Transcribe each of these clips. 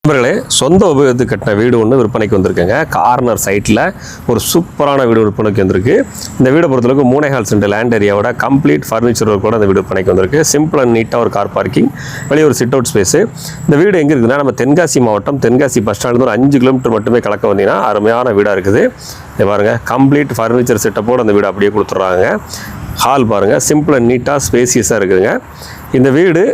நண்பர்களே, சொந்த உபயோகத்துக்கு கட்டின வீடு ஒன்று விற்பனைக்கு வந்திருக்குங்க. கார்னர் சைட்டில் ஒரு சூப்பரான வீடு விற்பனைக்கு வந்திருக்கு. இந்த வீடை பொறுத்தளவுக்கு 3.5 சென்ட் லேண்ட் ஏரியாவோட கம்ப்ளீட் ஃபர்னிச்சர் கூட அந்த வீடு விற்பனைக்கு வந்திருக்கு. சிம்பிள் அண்ட் நீட்டாக ஒரு கார் பார்க்கிங், வெளியே ஒரு சிட் அவுட் ஸ்பேஸு. இந்த வீடு எங்கே இருக்குதுன்னா, நம்ம தென்காசி மாவட்டம் தென்காசி பஸ் ஸ்டாண்ட்லேருந்து ஒரு 5 கிலோமீட்டர் மட்டுமே கலக்க வந்தீங்கன்னா அருமையான வீடாக இருக்குது. இது பாருங்கள், கம்ப்ளீட் ஃபர்னிச்சர் செட்டப்போடு அந்த வீடு அப்படியே கொடுத்துட்றாங்க. ஹால் பாருங்கள், சிம்பிள் அண்ட் நீட்டாக ஸ்பேசியஸாக இருக்குதுங்க. இந்த வீடு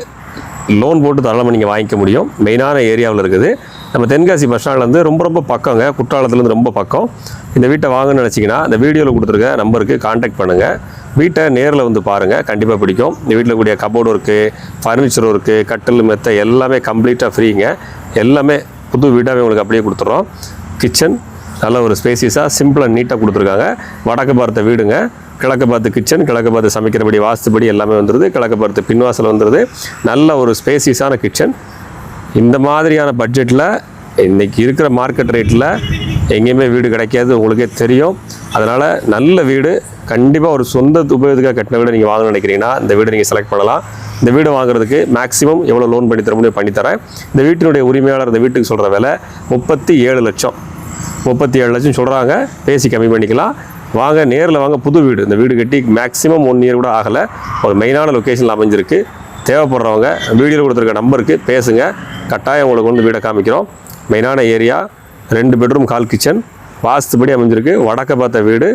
லோன் போட்டு தாராளமாக நீங்கள் வாங்கிக்க முடியும். மெயினான ஏரியாவில் இருக்குது. நம்ம தென்காசி பஸ் ஸ்டாண்ட்லேருந்து ரொம்ப பக்கங்க, குற்றாலத்துலேருந்து ரொம்ப பக்கம். இந்த வீட்டை வாங்கணும்னு நினச்சிங்கன்னா இந்த வீடியோவில் கொடுத்துருக்க நம்பருக்கு கான்டாக்ட் பண்ணுங்கள். வீட்டை நேரில் வந்து பாருங்கள், கண்டிப்பாக பிடிக்கும். இந்த வீட்டில் கூடிய கபோர்டு இருக்குது, ஃபர்னிச்சர் இருக்குது, கட்டில் மெத்தை எல்லாமே கம்ப்ளீட்டாக ஃப்ரீங்க. எல்லாமே புது வீடாகவே உங்களுக்கு அப்படியே கொடுத்துட்றோம். கிச்சன் நல்ல ஒரு ஸ்பேசியஸாக சிம்பிள் அண்ட் நீட்டாக கொடுத்துருக்காங்க. வடக்கு பார்த்த வீடுங்க. கிழக்கு பார்த்து கிச்சன், கிழக்கு பார்த்து சமைக்கிறபடி வாஸ்துபடி எல்லாமே வந்துடுது. கிழக்கு பார்த்து பின்வாசல் வந்துடுது. நல்ல ஒரு ஸ்பேசியஸான கிச்சன். இந்த மாதிரியான பட்ஜெட்டில் இன்றைக்கி இருக்கிற மார்க்கெட் ரேட்டில் எங்கேயுமே வீடு கிடைக்காது, உங்களுக்கே தெரியும். அதனால் நல்ல வீடு, கண்டிப்பாக ஒரு சொந்த உபயோகத்துக்காக கட்டின வீடு நீங்கள் வாங்கணும்னு நினைக்கிறீங்கன்னா இந்த வீடு நீங்கள் செலக்ட் பண்ணலாம். இந்த வீடு வாங்குறதுக்கு மேக்ஸிமம் எவ்வளோ லோன் பண்ணி தர முடியும் பண்ணித்தரேன். இந்த வீட்டினுடைய உரிமையாளர் இந்த வீட்டுக்கு சொல்கிற விலை 37 லட்சம். 37 லட்சம் சொல்கிறாங்க, பேசி கம்மி பண்ணிக்கலாம். வாங்க, நேரில் வாங்க. புது வீடு, இந்த வீடு கட்டி மேக்ஸிமம் 1 இயர் கூட ஆகலை. ஒரு மெயினான லொக்கேஷனில் அமைஞ்சிருக்கு. தேவைப்படுறவங்க வீடியோவில் கொடுத்துருக்க நம்பருக்கு பேசுங்க. கட்டாயம் உங்களுக்கு வந்து வீடை காமிக்கிறோம். மெயினான ஏரியா, 2 பெட்ரூம் 1/4 கிச்சன், வாஸ்துபடி அமைஞ்சிருக்கு. வடக்க பார்த்த வீடு.